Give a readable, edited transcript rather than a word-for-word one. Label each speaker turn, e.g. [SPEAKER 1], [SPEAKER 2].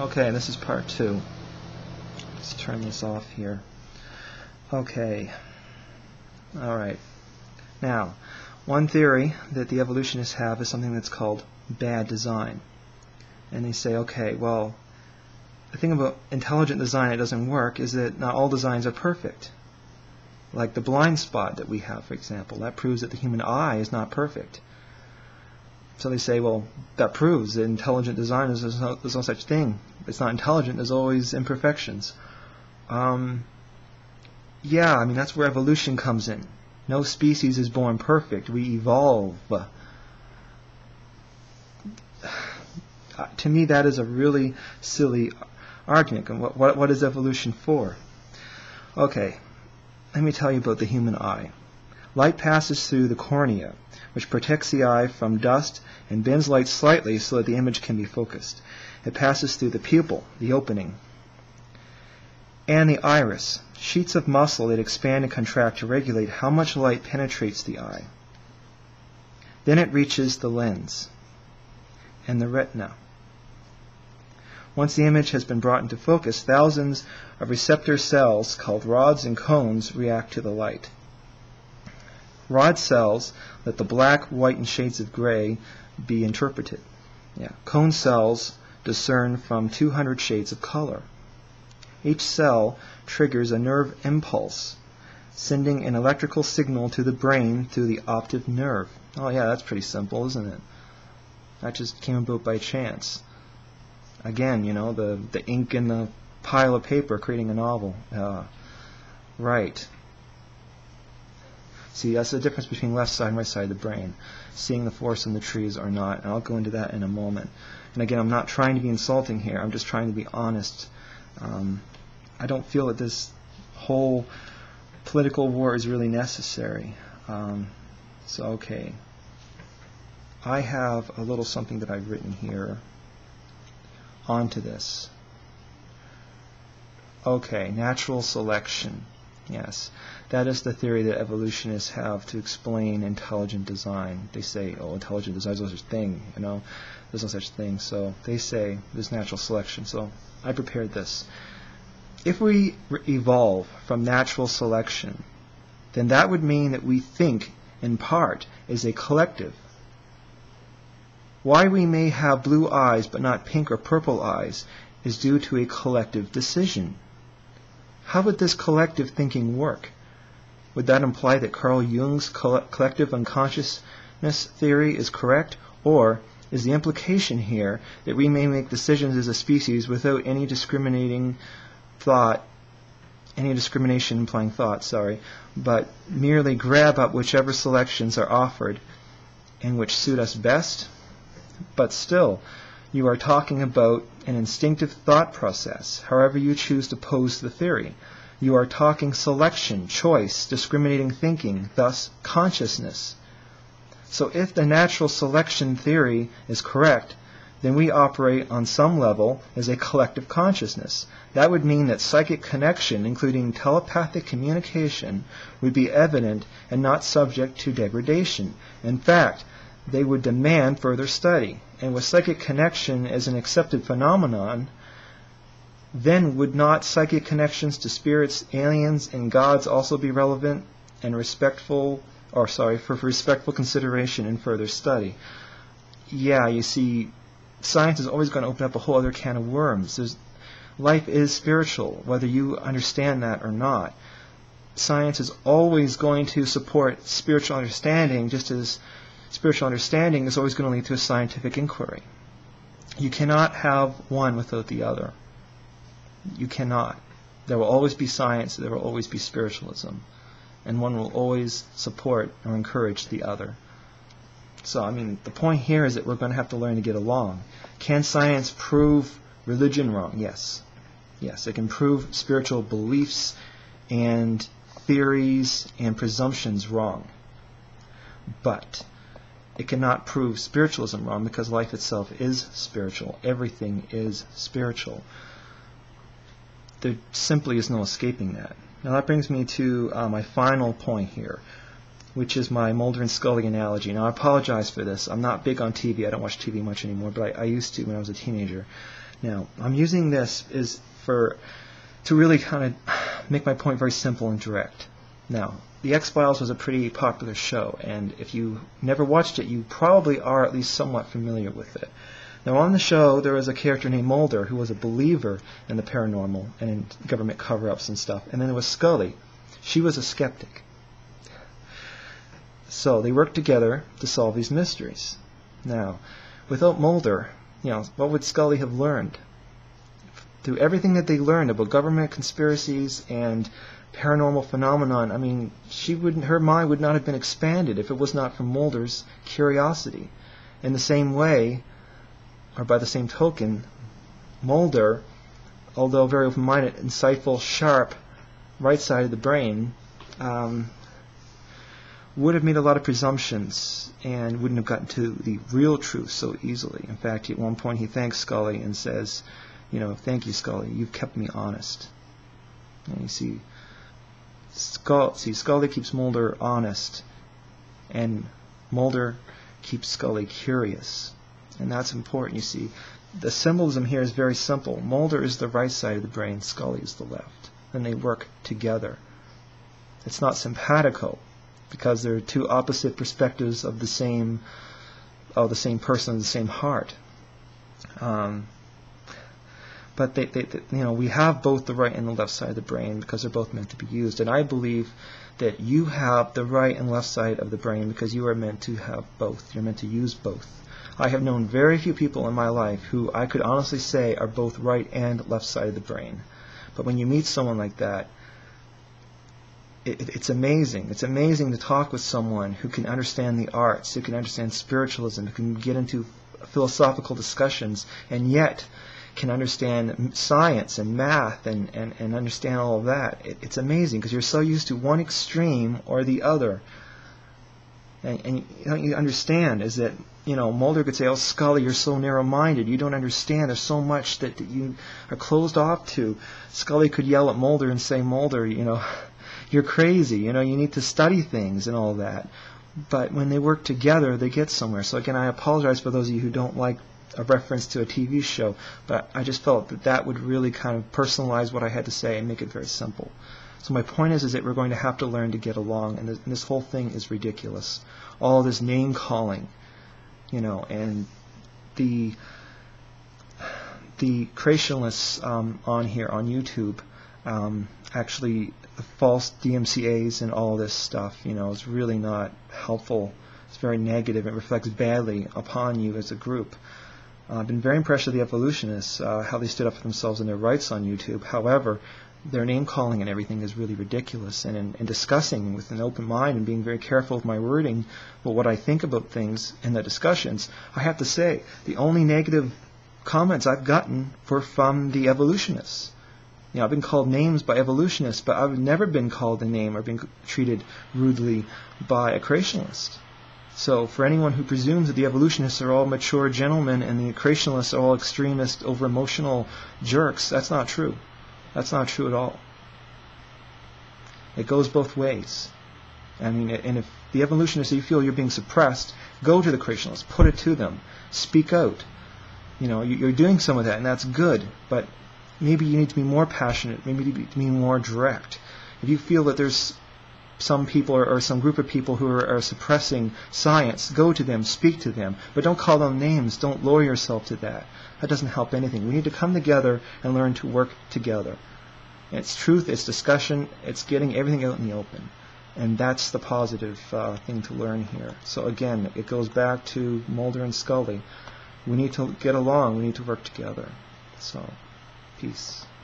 [SPEAKER 1] Okay, this is part 2. Let's turn this off here. Okay. Alright. Now, one theory that the evolutionists have is something that's called bad design. And they say, okay, well, the thing about intelligent design that doesn't work is that not all designs are perfect. Like the blind spot that we have, for example. That proves that the human eye is not perfect. So they say, well, that proves that intelligent design is there's no such thing. It's not intelligent. There's always imperfections. Yeah, I mean, that's where evolution comes in. No species is born perfect. We evolve. To me, that is a really silly argument. And what is evolution for? Okay, let me tell you about the human eye. Light passes through the cornea, which protects the eye from dust and bends light slightly so that the image can be focused. It passes through the pupil, the opening, and the iris, sheets of muscle that expand and contract to regulate how much light penetrates the eye. Then it reaches the lens and the retina. Once the image has been brought into focus, thousands of receptor cells called rods and cones react to the light. Rod cells let the black, white, and shades of gray be interpreted. Cone cells discern from 200 shades of color. Each cell triggers a nerve impulse, sending an electrical signal to the brain through the optic nerve. Oh yeah, that's pretty simple, isn't it? That just came about by chance. Again, you know, the ink in the pile of paper creating a novel. Right. See, that's the difference between left side and right side of the brain. Seeing the forest in the trees or not. And I'll go into that in a moment. And again, I'm not trying to be insulting here. I'm just trying to be honest. I don't feel that this whole political war is really necessary. So, okay. I have a little something that I've written here onto this. Okay, natural selection. Yes, that is the theory that evolutionists have to explain intelligent design. They say, oh, intelligent design is no such thing, you know, there's no such thing. So they say there's natural selection. So I prepared this. If we evolve from natural selection, then that would mean that we think, in part, as a collective. Why we may have blue eyes but not pink or purple eyes is due to a collective decision. How would this collective thinking work? Would that imply that Carl Jung's collective unconsciousness theory is correct? Or is the implication here that we may make decisions as a species without any discriminating thought, any discrimination implying thought, but merely grab up whichever selections are offered and which suit us best? But still, you are talking about an instinctive thought process, however you choose to pose the theory. You are talking selection, choice, discriminating thinking, thus consciousness. So if the natural selection theory is correct, then we operate on some level as a collective consciousness. That would mean that psychic connection, including telepathic communication, would be evident and not subject to degradation. In fact, they would demand further study. And with psychic connection as an accepted phenomenon, then would not psychic connections to spirits, aliens, and gods also be relevant and for respectful consideration and further study? Yeah, you see, science is always going to open up a whole other can of worms. Life is spiritual, whether you understand that or not. Science is always going to support spiritual understanding, just as spiritual understanding is always going to lead to a scientific inquiry. You cannot have one without the other. You cannot. There will always be science, there will always be spiritualism, and one will always support or encourage the other. So, I mean, the point here is that we're going to have to learn to get along. Can science prove religion wrong? Yes. Yes, it can prove spiritual beliefs and theories and presumptions wrong. But it cannot prove spiritualism wrong because life itself is spiritual. Everything is spiritual. There simply is no escaping that. Now that brings me to my final point here, which is my Mulder and Scully analogy. Now I apologize for this. I'm not big on TV. I don't watch TV much anymore, but I used to when I was a teenager. Now, I'm using this to really kind of make my point very simple and direct. Now, The X-Files was a pretty popular show, and if you never watched it, you probably are at least somewhat familiar with it. Now, on the show, there was a character named Mulder who was a believer in the paranormal and in government cover-ups and stuff. And then there was Scully. She was a skeptic. So they worked together to solve these mysteries. Now, without Mulder, what would Scully have learned? Through everything that they learned about government conspiracies and paranormal phenomenon, her mind would not have been expanded if it was not for Mulder's curiosity. In the same way, or by the same token, Mulder, although very open-minded, insightful, sharp, right side of the brain, would have made a lot of presumptions and wouldn't have gotten to the real truth so easily. In fact, at one point he thanks Scully and says, "Thank you, Scully, you've kept me honest." And you see, Scully keeps Mulder honest, and Mulder keeps Scully curious. And that's important, you see. The symbolism here is very simple. Mulder is the right side of the brain, Scully is the left. And they work together. It's not simpatico, because they're two opposite perspectives of the same person, the same heart. But we have both the right and the left side of the brain because they're both meant to be used. And I believe that you have the right and left side of the brain because you are meant to have both. You're meant to use both. I have known very few people in my life who I could honestly say are both right and left side of the brain. But when you meet someone like that, it's amazing. It's amazing to talk with someone who can understand the arts, who can understand spiritualism, who can get into philosophical discussions, and yet can understand science and math and understand all of that. It's amazing because you're so used to one extreme or the other. And you understand is that, Mulder could say, "Oh, Scully, you're so narrow-minded. You don't understand. There's so much that you are closed off to." Scully could yell at Mulder and say, "Mulder, you're crazy. You need to study things and all that." But when they work together, they get somewhere. So again, I apologize for those of you who don't like a reference to a TV show, but I just felt that would really kind of personalize what I had to say and make it very simple. So my point is that we're going to have to learn to get along, and this whole thing is ridiculous. All this name calling, and the creationists on here on YouTube, actually the false DMCAs and all this stuff, is really not helpful. It's very negative. It reflects badly upon you as a group. I've been very impressed with the evolutionists, how they stood up for themselves and their rights on YouTube. However, their name-calling and everything is really ridiculous. And in discussing with an open mind and being very careful with my wording about what I think about things in the discussions, I have to say, the only negative comments I've gotten were from the evolutionists. I've been called names by evolutionists, but I've never been called a name or been treated rudely by a creationist. So for anyone who presumes that the evolutionists are all mature gentlemen and the creationists are all extremist, over-emotional jerks, that's not true. That's not true at all. It goes both ways. And if the evolutionists, you feel you're being suppressed, go to the creationists, put it to them, speak out. You're doing some of that, and that's good, but maybe you need to be more passionate, maybe you need to be more direct. If you feel that there's some people or some group of people who are suppressing science, go to them, speak to them, but don't call them names, don't lower yourself to that. That doesn't help anything. We need to come together and learn to work together. It's truth, it's discussion, it's getting everything out in the open. And that's the positive thing to learn here. So again, it goes back to Mulder and Scully. We need to get along, we need to work together. So, peace.